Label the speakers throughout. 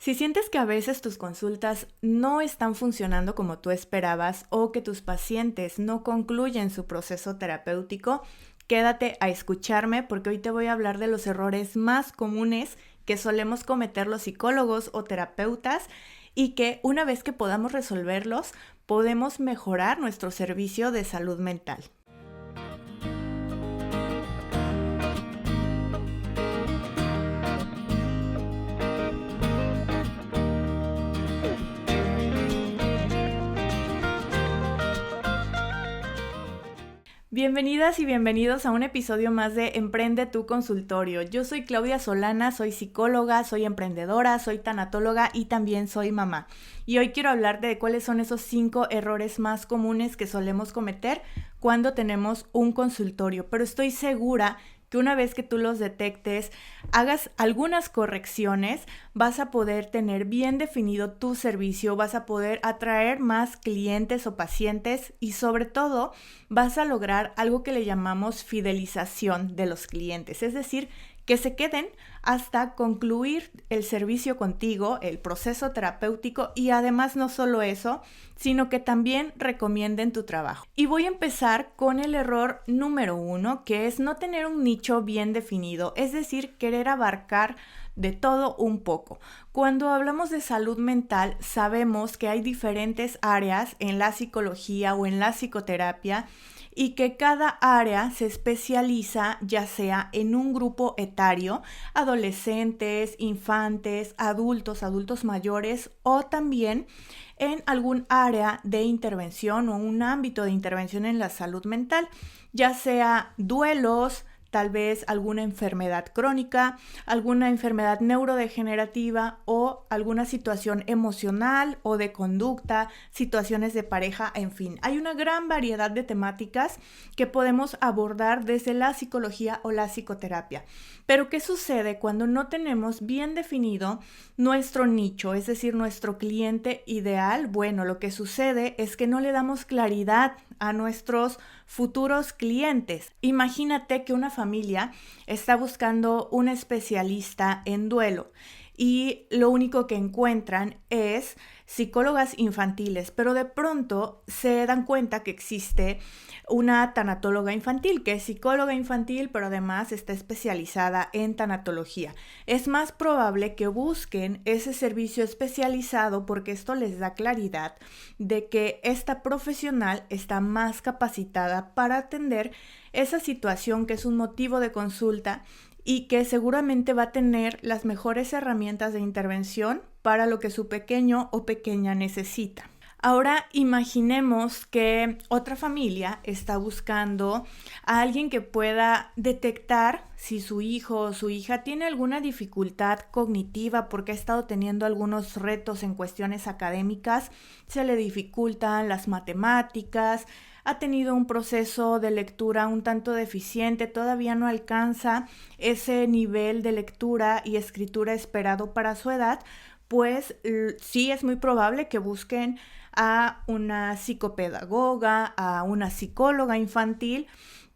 Speaker 1: Si sientes que a veces tus consultas no están funcionando como tú esperabas o que tus pacientes no concluyen su proceso terapéutico, quédate a escucharme porque hoy te voy a hablar de los errores más comunes que solemos cometer los psicólogos o terapeutas y que una vez que podamos resolverlos, podemos mejorar nuestro servicio de salud mental. Bienvenidas y bienvenidos a un episodio más de Emprende tu Consultorio. Yo soy Claudia Solana, soy psicóloga, soy emprendedora, soy tanatóloga y también soy mamá. Y hoy quiero hablarte de cuáles son esos 5 errores más comunes que solemos cometer cuando tenemos un consultorio. Pero estoy segura que una vez que tú los detectes, hagas algunas correcciones, vas a poder tener bien definido tu servicio, vas a poder atraer más clientes o pacientes y sobre todo vas a lograr algo que le llamamos fidelización de los clientes, es decir, que se queden hasta concluir el servicio contigo, el proceso terapéutico y además no solo eso, sino que también recomienden tu trabajo. Y voy a empezar con el error número 1, que es no tener un nicho bien definido, es decir, querer abarcar de todo un poco. Cuando hablamos de salud mental, sabemos que hay diferentes áreas en la psicología o en la psicoterapia y que cada área se especializa ya sea en un grupo etario, adolescentes, infantes, adultos mayores o también en algún área de intervención o un ámbito de intervención en la salud mental, ya sea duelos, tal vez alguna enfermedad crónica, alguna enfermedad neurodegenerativa o alguna situación emocional o de conducta, situaciones de pareja, en fin. Hay una gran variedad de temáticas que podemos abordar desde la psicología o la psicoterapia. Pero ¿qué sucede cuando no tenemos bien definido nuestro nicho, es decir, nuestro cliente ideal? Bueno, lo que sucede es que no le damos claridad a nuestros futuros clientes. Imagínate que una familia está buscando un especialista en duelo y lo único que encuentran es psicólogas infantiles, pero de pronto se dan cuenta que existe una tanatóloga infantil, que es psicóloga infantil, pero además está especializada en tanatología. Es más probable que busquen ese servicio especializado porque esto les da claridad de que esta profesional está más capacitada para atender esa situación que es un motivo de consulta y que seguramente va a tener las mejores herramientas de intervención para lo que su pequeño o pequeña necesita. Ahora imaginemos que otra familia está buscando a alguien que pueda detectar si su hijo o su hija tiene alguna dificultad cognitiva porque ha estado teniendo algunos retos en cuestiones académicas, se le dificultan las matemáticas, ha tenido un proceso de lectura un tanto deficiente, todavía no alcanza ese nivel de lectura y escritura esperado para su edad, pues sí es muy probable que busquen a una psicopedagoga, a una psicóloga infantil,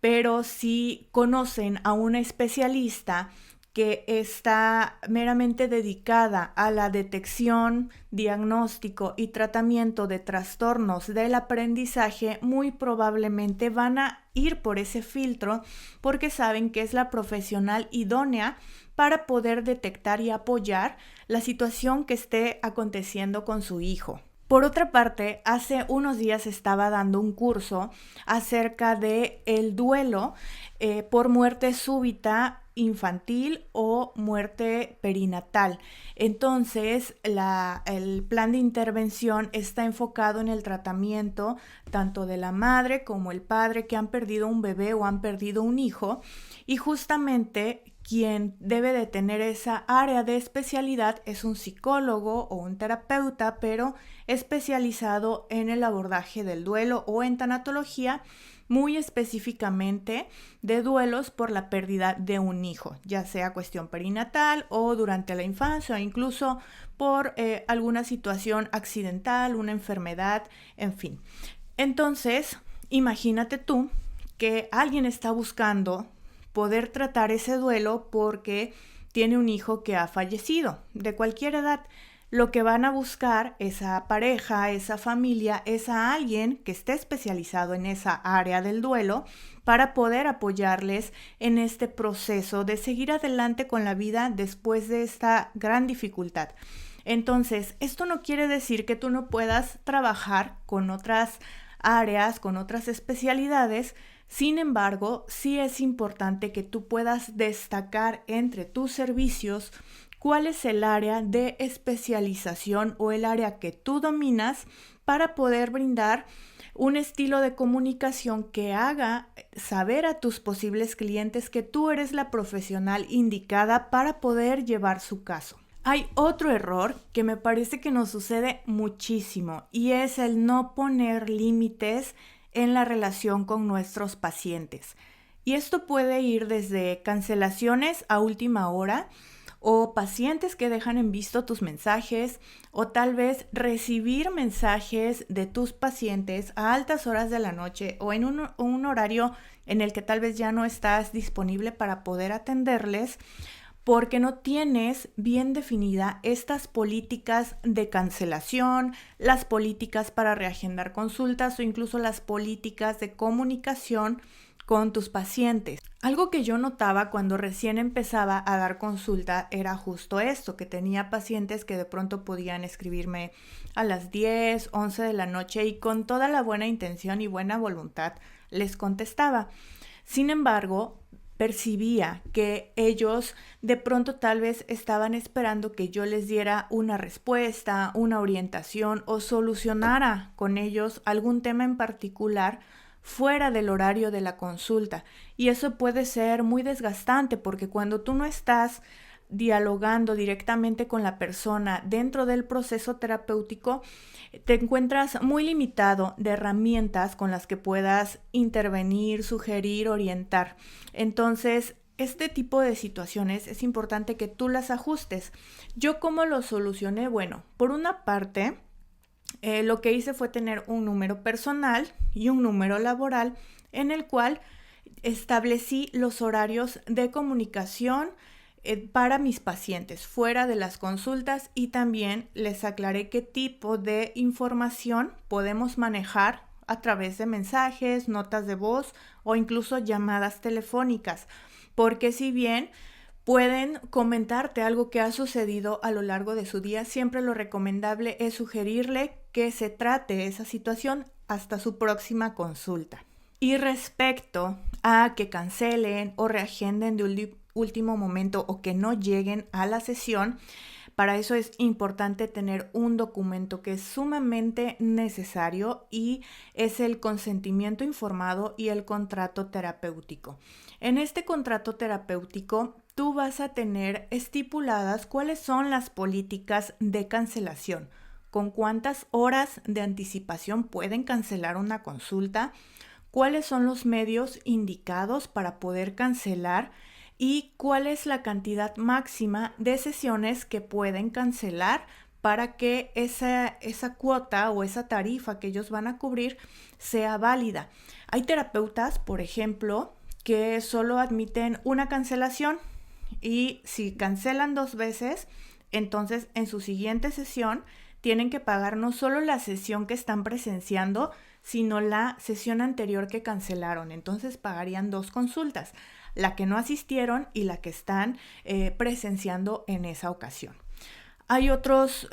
Speaker 1: pero si conocen a una especialista que está meramente dedicada a la detección, diagnóstico y tratamiento de trastornos del aprendizaje, muy probablemente van a ir por ese filtro porque saben que es la profesional idónea para poder detectar y apoyar la situación que esté aconteciendo con su hijo. Por otra parte, hace unos días estaba dando un curso acerca de el duelo por muerte súbita infantil o muerte perinatal. Entonces, el plan de intervención está enfocado en el tratamiento tanto de la madre como el padre que han perdido un bebé o han perdido un hijo y justamente quien debe de tener esa área de especialidad es un psicólogo o un terapeuta, pero especializado en el abordaje del duelo o en tanatología, muy específicamente de duelos por la pérdida de un hijo, ya sea cuestión perinatal o durante la infancia o incluso por alguna situación accidental, una enfermedad, en fin. Entonces, imagínate tú que alguien está buscando poder tratar ese duelo porque tiene un hijo que ha fallecido de cualquier edad. lo que van a buscar esa pareja, esa familia, es a alguien que esté especializado en esa área del duelo para poder apoyarles en este proceso de seguir adelante con la vida después de esta gran dificultad. Entonces, esto no quiere decir que tú no puedas trabajar con otras áreas, con otras especialidades. Sin embargo, sí es importante que tú puedas destacar entre tus servicios cuál es el área de especialización o el área que tú dominas para poder brindar un estilo de comunicación que haga saber a tus posibles clientes que tú eres la profesional indicada para poder llevar su caso. Hay otro error que me parece que nos sucede muchísimo y es el no poner límites en la relación con nuestros pacientes. Y esto puede ir desde cancelaciones a última hora o pacientes que dejan en visto tus mensajes o tal vez recibir mensajes de tus pacientes a altas horas de la noche o en un horario en el que tal vez ya no estás disponible para poder atenderles, porque no tienes bien definida estas políticas de cancelación, las políticas para reagendar consultas o incluso las políticas de comunicación con tus pacientes. Algo que yo notaba cuando recién empezaba a dar consulta era justo esto, que tenía pacientes que de pronto podían escribirme a las 10, 11 de la noche y con toda la buena intención y buena voluntad les contestaba. Sin embargo, percibía que ellos de pronto tal vez estaban esperando que yo les diera una respuesta, una orientación o solucionara con ellos algún tema en particular fuera del horario de la consulta. Y eso puede ser muy desgastante porque cuando tú no estás dialogando directamente con la persona dentro del proceso terapéutico, te encuentras muy limitado de herramientas con las que puedas intervenir, sugerir, orientar. Entonces, este tipo de situaciones es importante que tú las ajustes. ¿Yo cómo lo solucioné? Bueno, por una parte, lo que hice fue tener un número personal y un número laboral en el cual establecí los horarios de comunicación para mis pacientes fuera de las consultas y también les aclaré qué tipo de información podemos manejar a través de mensajes, notas de voz o incluso llamadas telefónicas, porque si bien pueden comentarte algo que ha sucedido a lo largo de su día, siempre lo recomendable es sugerirle que se trate esa situación hasta su próxima consulta. Y respecto a que cancelen o reagenden de último momento o que no lleguen a la sesión, para eso es importante tener un documento que es sumamente necesario y es el consentimiento informado y el contrato terapéutico. En este contrato terapéutico, tú vas a tener estipuladas cuáles son las políticas de cancelación, con cuántas horas de anticipación pueden cancelar una consulta, cuáles son los medios indicados para poder cancelar y cuál es la cantidad máxima de sesiones que pueden cancelar para que esa cuota o esa tarifa que ellos van a cubrir sea válida. Hay terapeutas, por ejemplo, que solo admiten una cancelación y si cancelan 2 veces, entonces en su siguiente sesión tienen que pagar no solo la sesión que están presenciando, sino la sesión anterior que cancelaron. Entonces pagarían 2 consultas, la que no asistieron y la que están presenciando en esa ocasión. Hay otros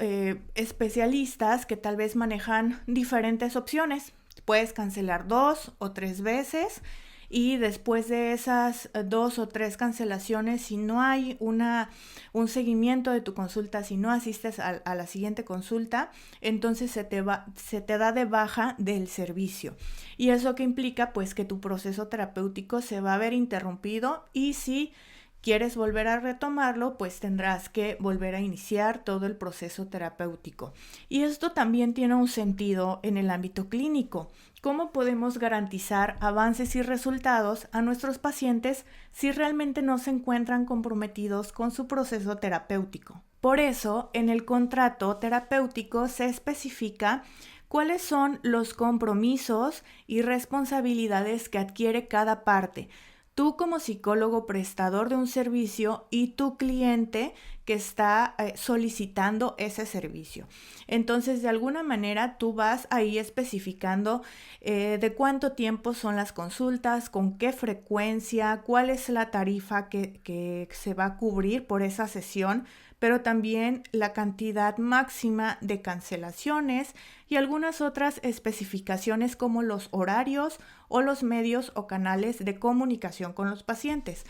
Speaker 1: especialistas que tal vez manejan diferentes opciones. Puedes cancelar 2 o 3 veces y después de esas 2 o 3 cancelaciones, si no hay un seguimiento de tu consulta, si no asistes a la siguiente consulta, entonces se te da de baja del servicio. Y eso que implica pues que tu proceso terapéutico se va a ver interrumpido y si quieres volver a retomarlo, pues tendrás que volver a iniciar todo el proceso terapéutico. Y esto también tiene un sentido en el ámbito clínico. ¿Cómo podemos garantizar avances y resultados a nuestros pacientes si realmente no se encuentran comprometidos con su proceso terapéutico? Por eso, en el contrato terapéutico se especifica cuáles son los compromisos y responsabilidades que adquiere cada parte, tú como psicólogo prestador de un servicio y tu cliente que está solicitando ese servicio. Entonces, de alguna manera, tú vas ahí especificando de cuánto tiempo son las consultas, con qué frecuencia, cuál es la tarifa que se va a cubrir por esa sesión, pero también la cantidad máxima de cancelaciones y algunas otras especificaciones como los horarios o los medios o canales de comunicación con los pacientes.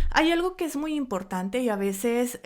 Speaker 1: Hay algo que es muy importante y a veces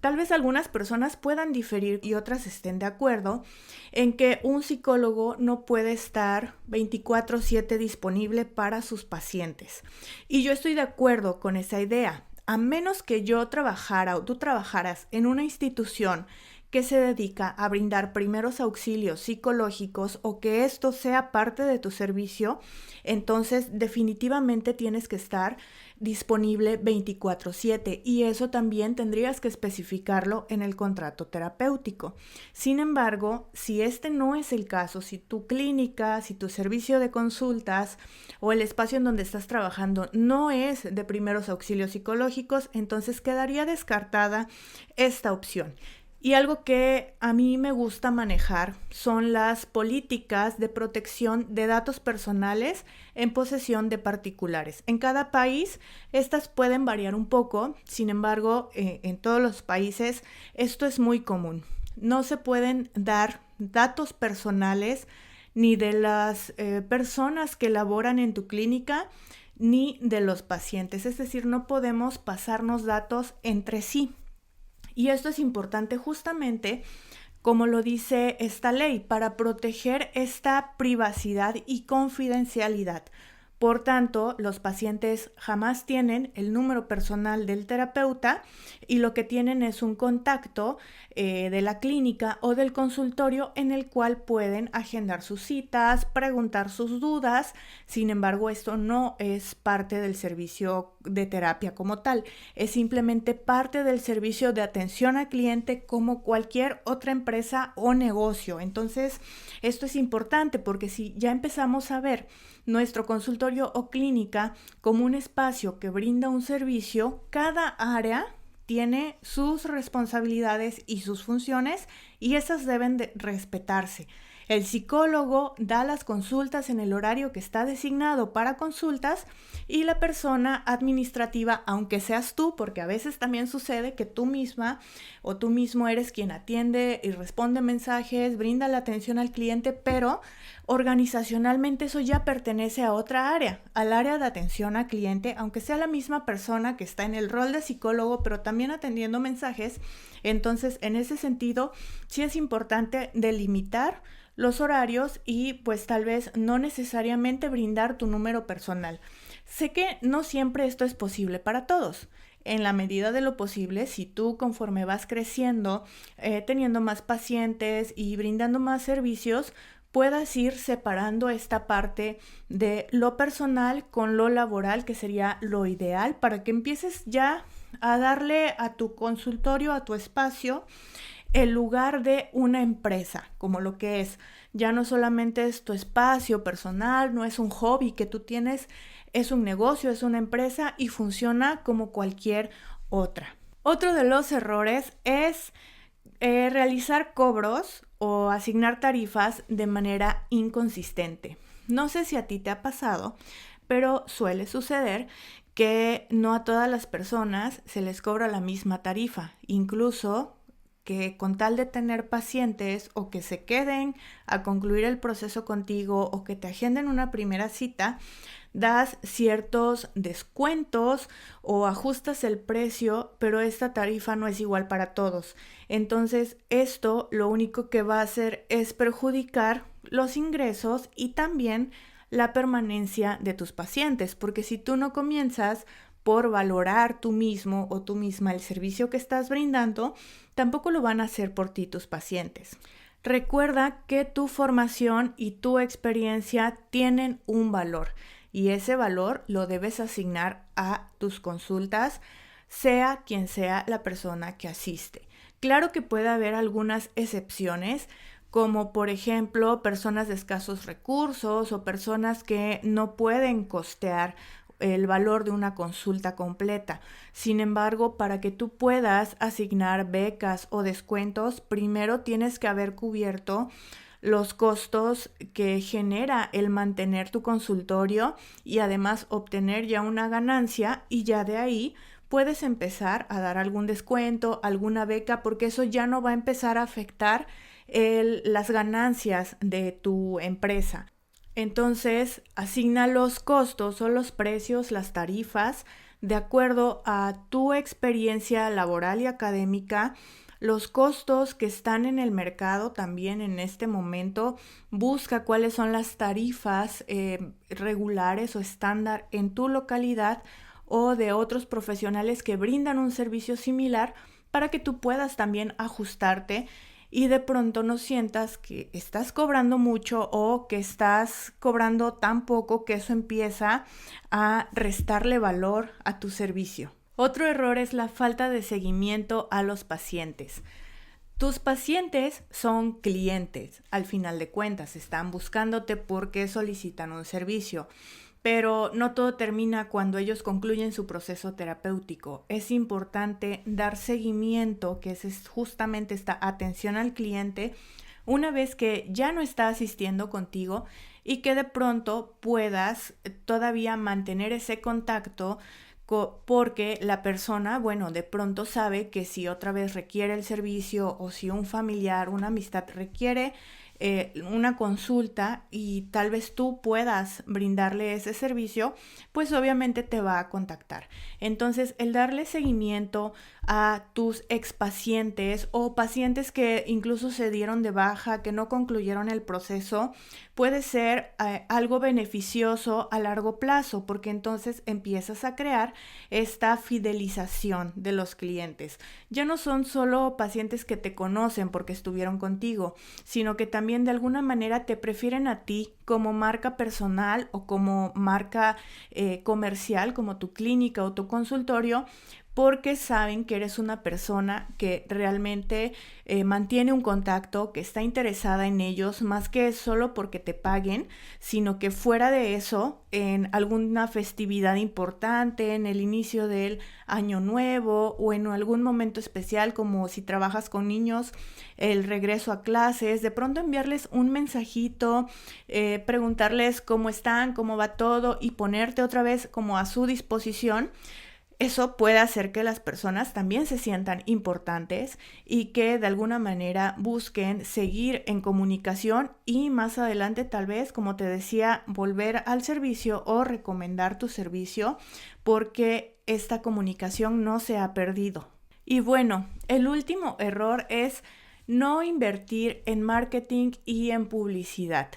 Speaker 1: tal vez algunas personas puedan diferir y otras estén de acuerdo en que un psicólogo no puede estar 24/7 disponible para sus pacientes. Y yo estoy de acuerdo con esa idea. A menos que yo trabajara o tú trabajaras en una institución que se dedica a brindar primeros auxilios psicológicos o que esto sea parte de tu servicio, entonces definitivamente tienes que estar disponible 24/7 y eso también tendrías que especificarlo en el contrato terapéutico. Sin embargo, si este no es el caso, si tu clínica, si tu servicio de consultas o el espacio en donde estás trabajando no es de primeros auxilios psicológicos, entonces quedaría descartada esta opción. Y algo que a mí me gusta manejar son las políticas de protección de datos personales en posesión de particulares. En cada país estas pueden variar un poco, sin embargo, en todos los países esto es muy común. No se pueden dar datos personales ni de las personas que laboran en tu clínica ni de los pacientes, es decir, no podemos pasarnos datos entre sí. Y esto es importante justamente, como lo dice esta ley, para proteger esta privacidad y confidencialidad. Por tanto, los pacientes jamás tienen el número personal del terapeuta y lo que tienen es un contacto de la clínica o del consultorio en el cual pueden agendar sus citas, preguntar sus dudas. Sin embargo, esto no es parte del servicio de terapia como tal, es simplemente parte del servicio de atención al cliente como cualquier otra empresa o negocio. Entonces, esto es importante porque si ya empezamos a ver nuestro consultorio o clínica como un espacio que brinda un servicio, cada área tiene sus responsabilidades y sus funciones y esas deben de respetarse. El psicólogo da las consultas en el horario que está designado para consultas y la persona administrativa, aunque seas tú, porque a veces también sucede que tú misma o tú mismo eres quien atiende y responde mensajes, brinda la atención al cliente, pero organizacionalmente eso ya pertenece a otra área, al área de atención al cliente, aunque sea la misma persona que está en el rol de psicólogo, pero también atendiendo mensajes. Entonces, en ese sentido, sí es importante delimitar los horarios y pues tal vez no necesariamente brindar tu número personal. Sé que no siempre esto es posible para todos. En la medida de lo posible, si tú conforme vas creciendo, teniendo más pacientes y brindando más servicios, puedas ir separando esta parte de lo personal con lo laboral, que sería lo ideal para que empieces ya a darle a tu consultorio, a tu espacio, el lugar de una empresa, como lo que es. Ya no solamente es tu espacio personal, no es un hobby que tú tienes, es un negocio, es una empresa y funciona como cualquier otra. Otro de los errores es realizar cobros o asignar tarifas de manera inconsistente. No sé si a ti te ha pasado, pero suele suceder que no a todas las personas se les cobra la misma tarifa, incluso que con tal de tener pacientes o que se queden a concluir el proceso contigo o que te agenden una primera cita, das ciertos descuentos o ajustas el precio, pero esta tarifa no es igual para todos. Entonces, esto lo único que va a hacer es perjudicar los ingresos y también la permanencia de tus pacientes, porque si tú no comienzas por valorar tú mismo o tú misma el servicio que estás brindando, tampoco lo van a hacer por ti tus pacientes. Recuerda que tu formación y tu experiencia tienen un valor y ese valor lo debes asignar a tus consultas, sea quien sea la persona que asiste. Claro que puede haber algunas excepciones, como por ejemplo personas de escasos recursos o personas que no pueden costear el valor de una consulta completa. Sin embargo, para que tú puedas asignar becas o descuentos, primero tienes que haber cubierto los costos que genera el mantener tu consultorio y además obtener ya una ganancia, y ya de ahí puedes empezar a dar algún descuento, alguna beca, porque eso ya no va a empezar a afectar las ganancias de tu empresa. Entonces, asigna los costos o los precios, las tarifas, de acuerdo a tu experiencia laboral y académica, los costos que están en el mercado también en este momento. Busca cuáles son las tarifas regulares o estándar en tu localidad o de otros profesionales que brindan un servicio similar, para que tú puedas también ajustarte y de pronto no sientas que estás cobrando mucho o que estás cobrando tan poco que eso empieza a restarle valor a tu servicio. Otro error es la falta de seguimiento a los pacientes. Tus pacientes son clientes, al final de cuentas, están buscándote porque solicitan un servicio. Pero no todo termina cuando ellos concluyen su proceso terapéutico. Es importante dar seguimiento, que es justamente esta atención al cliente, una vez que ya no está asistiendo contigo, y que de pronto puedas todavía mantener ese contacto, porque la persona, bueno, de pronto sabe que si otra vez requiere el servicio o si un familiar, una amistad requiere una consulta y tal vez tú puedas brindarle ese servicio, pues obviamente te va a contactar. Entonces, el darle seguimiento a tus expacientes o pacientes que incluso se dieron de baja, que no concluyeron el proceso, puede ser algo beneficioso a largo plazo, porque entonces empiezas a crear esta fidelización de los clientes. Ya no son solo pacientes que te conocen porque estuvieron contigo, sino que también de alguna manera te prefieren a ti como marca personal o como marca comercial, como tu clínica o tu consultorio, porque saben que eres una persona que realmente mantiene un contacto, que está interesada en ellos, más que solo porque te paguen, sino que fuera de eso, en alguna festividad importante, en el inicio del año nuevo o en algún momento especial, como si trabajas con niños, el regreso a clases, de pronto enviarles un mensajito, preguntarles cómo están, cómo va todo y ponerte otra vez como a su disposición. Eso puede hacer que las personas también se sientan importantes y que de alguna manera busquen seguir en comunicación y más adelante tal vez, como te decía, volver al servicio o recomendar tu servicio, porque esta comunicación no se ha perdido. Y bueno, el último error es no invertir en marketing y en publicidad.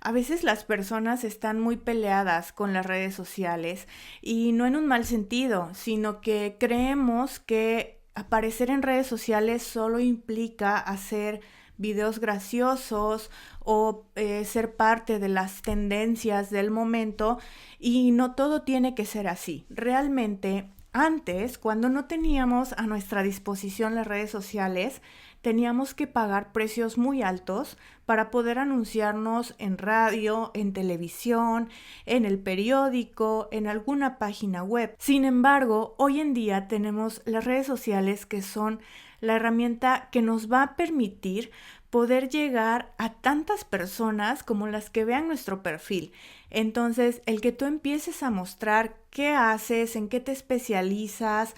Speaker 1: A veces las personas están muy peleadas con las redes sociales, y no en un mal sentido, sino que creemos que aparecer en redes sociales solo implica hacer videos graciosos o ser parte de las tendencias del momento, y no todo tiene que ser así. Realmente, antes, cuando no teníamos a nuestra disposición las redes sociales, teníamos que pagar precios muy altos para poder anunciarnos en radio, en televisión, en el periódico, en alguna página web. Sin embargo, hoy en día tenemos las redes sociales, que son la herramienta que nos va a permitir poder llegar a tantas personas como las que vean nuestro perfil. Entonces, el que tú empieces a mostrar qué haces, en qué te especializas,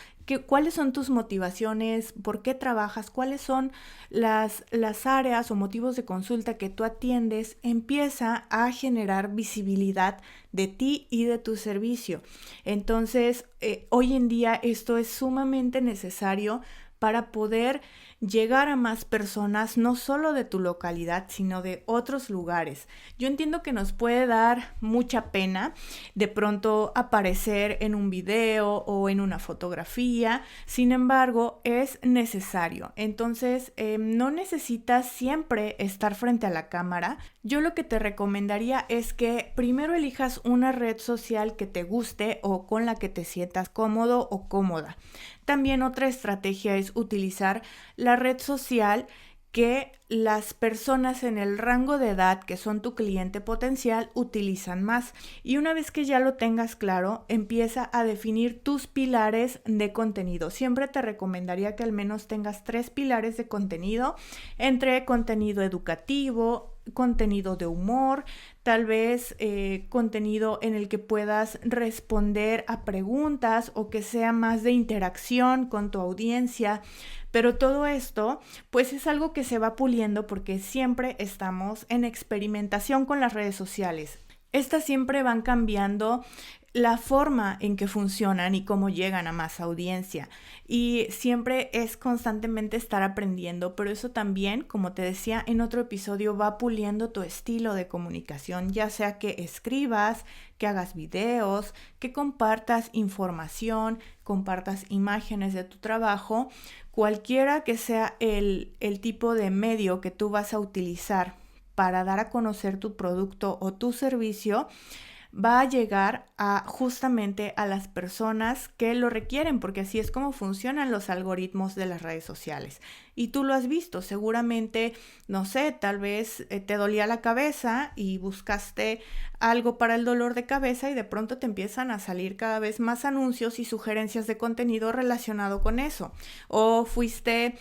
Speaker 1: cuáles son tus motivaciones, por qué trabajas, cuáles son las áreas o motivos de consulta que tú atiendes, empieza a generar visibilidad de ti y de tu servicio. Entonces, hoy en día esto es sumamente necesario para poder llegar a más personas, no solo de tu localidad, sino de otros lugares. Yo entiendo que nos puede dar mucha pena de pronto aparecer en un video o en una fotografía, sin embargo, es necesario. Entonces, no necesitas siempre estar frente a la cámara. Yo lo que te recomendaría es que primero elijas una red social que te guste o con la que te sientas cómodo o cómoda. También otra estrategia es utilizar la red social que las personas en el rango de edad que son tu cliente potencial utilizan más. Y una vez que ya lo tengas claro, empieza a definir tus pilares de contenido. Siempre te recomendaría que al menos tengas 3 pilares de contenido, entre contenido educativo, contenido de humor, tal vez contenido en el que puedas responder a preguntas o que sea más de interacción con tu audiencia. Pero todo esto pues es algo que se va puliendo porque siempre estamos en experimentación con las redes sociales. Estas siempre van cambiando la forma en que funcionan y cómo llegan a más audiencia, y siempre es constantemente estar aprendiendo, pero eso también, como te decía en otro episodio, va puliendo tu estilo de comunicación, ya sea que escribas, que hagas videos, que compartas información, compartas imágenes de tu trabajo, cualquiera que sea el tipo de medio que tú vas a utilizar para dar a conocer tu producto o tu servicio, va a llegar justamente a las personas que lo requieren, porque así es como funcionan los algoritmos de las redes sociales. Y tú lo has visto, seguramente, no sé, tal vez te dolía la cabeza y buscaste algo para el dolor de cabeza y de pronto te empiezan a salir cada vez más anuncios y sugerencias de contenido relacionado con eso. O fuiste,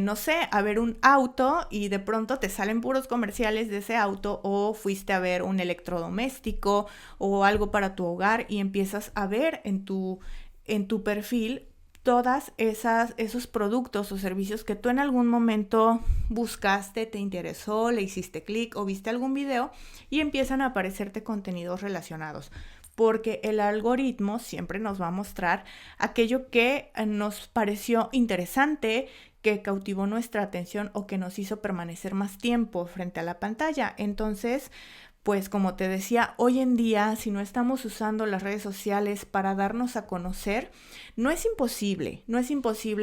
Speaker 1: no sé, a ver un auto y de pronto te salen puros comerciales de ese auto, o fuiste a ver un electrodoméstico o algo para tu hogar y empiezas a ver en tu perfil todas esos productos o servicios que tú en algún momento buscaste, te interesó, le hiciste clic o viste algún video, y empiezan a aparecerte contenidos relacionados. Porque el algoritmo siempre nos va a mostrar aquello que nos pareció interesante, que cautivó nuestra atención o que nos hizo permanecer más tiempo frente a la pantalla. Entonces, pues como te decía, hoy en día, si no estamos usando las redes sociales para darnos a conocer, no es imposible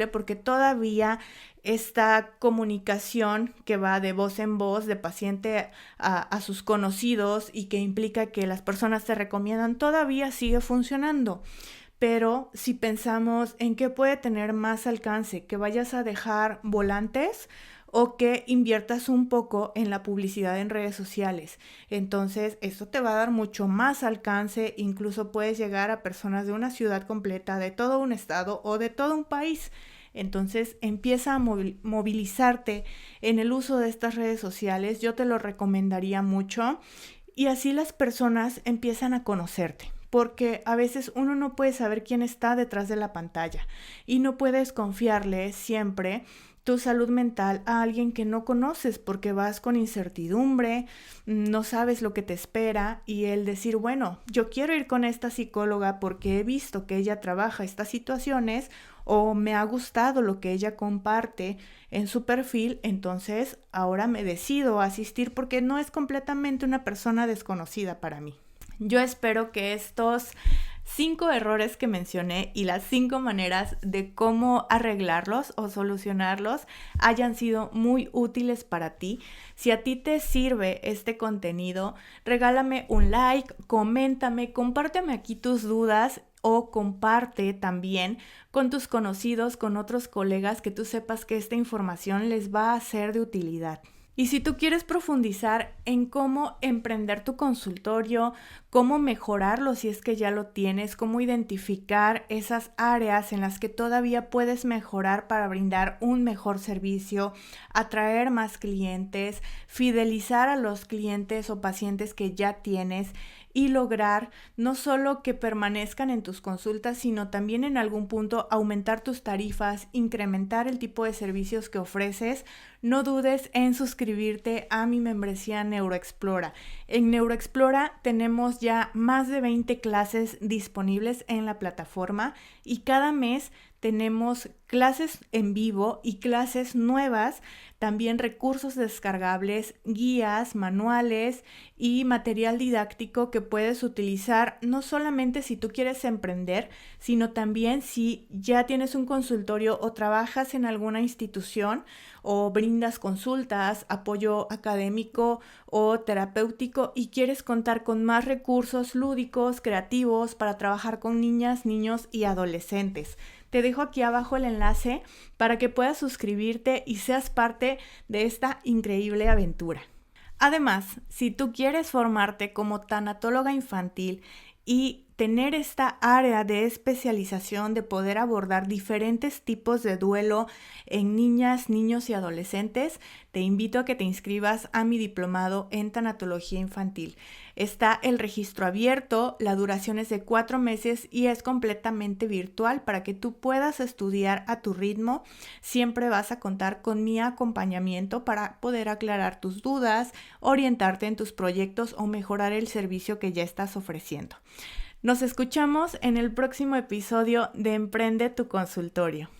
Speaker 1: porque todavía esta comunicación que va de voz en voz, de paciente a sus conocidos, y que implica que las personas te recomiendan, todavía sigue funcionando. Pero si pensamos en qué puede tener más alcance, que vayas a dejar volantes o que inviertas un poco en la publicidad en redes sociales. Entonces, esto te va a dar mucho más alcance, incluso puedes llegar a personas de una ciudad completa, de todo un estado o de todo un país. Entonces, empieza a movilizarte en el uso de estas redes sociales. Yo te lo recomendaría mucho, y así las personas empiezan a conocerte. Porque a veces uno no puede saber quién está detrás de la pantalla y no puedes confiarle siempre tu salud mental a alguien que no conoces, porque vas con incertidumbre, no sabes lo que te espera, y el decir, bueno, yo quiero ir con esta psicóloga porque he visto que ella trabaja estas situaciones o me ha gustado lo que ella comparte en su perfil, entonces ahora me decido a asistir porque no es completamente una persona desconocida para mí. Yo espero que estos 5 errores que mencioné y las 5 maneras de cómo arreglarlos o solucionarlos hayan sido muy útiles para ti. Si a ti te sirve este contenido, regálame un like, coméntame, compárteme aquí tus dudas, o comparte también con tus conocidos, con otros colegas que tú sepas que esta información les va a ser de utilidad. Y si tú quieres profundizar en cómo emprender tu consultorio, cómo mejorarlo si es que ya lo tienes, cómo identificar esas áreas en las que todavía puedes mejorar para brindar un mejor servicio, atraer más clientes, fidelizar a los clientes o pacientes que ya tienes, y lograr no solo que permanezcan en tus consultas, sino también en algún punto aumentar tus tarifas, incrementar el tipo de servicios que ofreces, no dudes en suscribirte a mi membresía Neuroexplora. En Neuroexplora tenemos ya más de 20 clases disponibles en la plataforma, y cada mes tenemos clases en vivo y clases nuevas, también recursos descargables, guías, manuales y material didáctico que puedes utilizar no solamente si tú quieres emprender, sino también si ya tienes un consultorio o trabajas en alguna institución o brindas consultas, apoyo académico o terapéutico y quieres contar con más recursos lúdicos, creativos para trabajar con niñas, niños y adolescentes. Te dejo aquí abajo el enlace para que puedas suscribirte y seas parte de esta increíble aventura. Además, si tú quieres formarte como tanatóloga infantil y tener esta área de especialización de poder abordar diferentes tipos de duelo en niñas, niños y adolescentes, te invito a que te inscribas a mi diplomado en tanatología infantil. Está el registro abierto, la duración es de 4 meses y es completamente virtual para que tú puedas estudiar a tu ritmo. Siempre vas a contar con mi acompañamiento para poder aclarar tus dudas, orientarte en tus proyectos o mejorar el servicio que ya estás ofreciendo. Nos escuchamos en el próximo episodio de Emprende tu Consultorio.